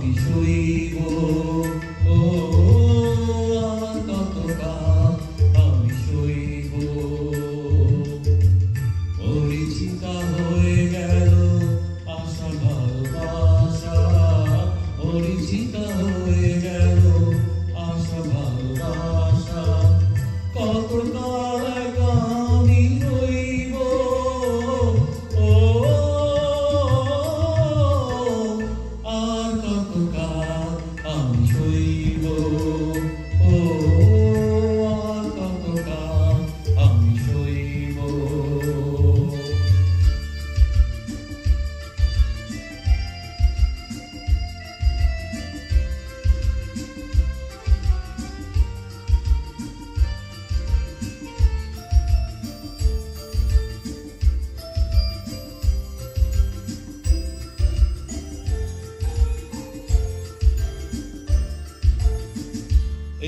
আমি সইব ও আর কতকাল আমি সইব পরিচিতা হয়ে গেল আশা ভালোবাসা পরিচিতা হয়ে গেল আশা ভালোবাসা কতকাল আমি রইব ও আর কতকাল আমি সইব ও আর কতকাল আমি সইব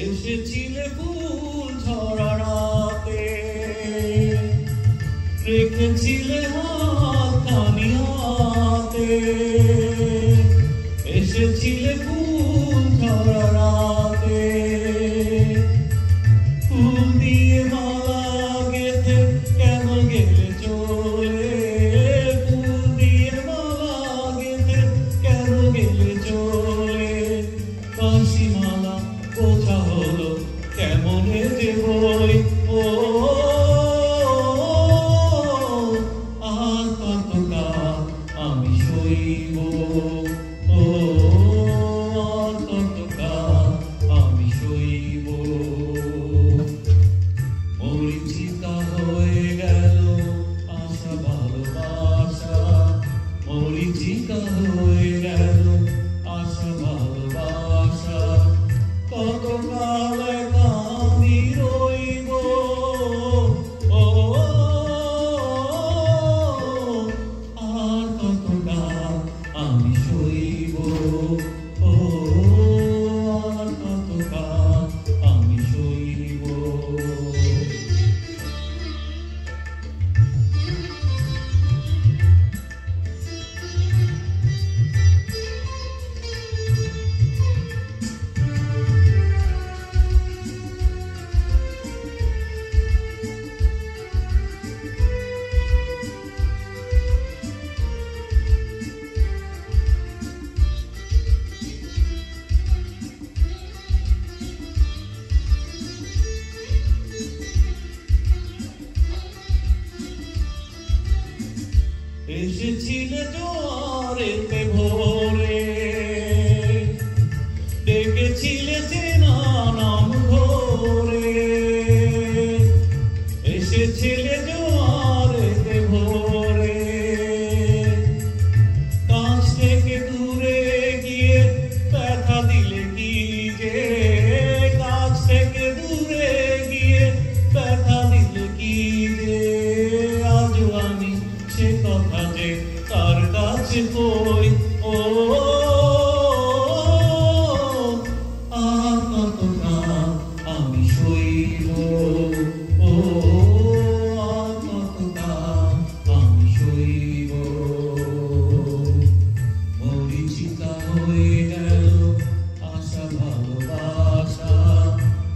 এসেছিলে ফুল ঝরা রাতে রেখেছিলে হাতখানি হাতে এসেছিলে ফুল ঝরা রাতে ফুল দিয়ে মালা গেঁথে কেন গেলে চলে ফুল দিয়ে মালা গেঁথে কেন গেলে চলে কাশি মালা বোঝা হলো কেমনে দেবই ও আর কতকাল আমি সইব ও আর কতকাল আমি সইব পরিচিতা হয়ে গেল আশা ভালোবাসা পরিচিতা হয়ে গেল আশা ভালোবাসা কতকাল আমি রইব ও আর কতকাল আমি সইব ও আর কতকাল আমি সইব এসেছিলে জোয়ারেতে ভোরে ডেকেছিলে চেনা নাম ধরে এসেছিলে জোয়ারেতে ভোরে কাছ থেকে দূরে গিয়ে ব্যথা দিলে কি যে কাছ থেকে দূরে গিয়ে ব্যথা দিলে কি যে আজও আমি সে কথা যে তার কাছে কই ও আর কতকাল আমি সইব ও আর কতকাল আমি সইব পরিচিতা হয়ে গেল আশা ভালোবাসা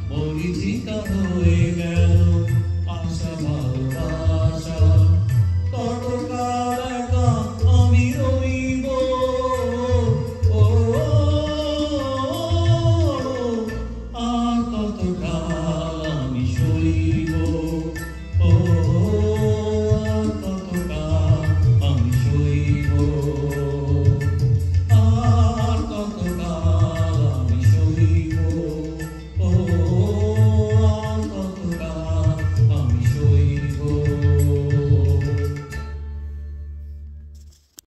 পরিচিতা হয়ে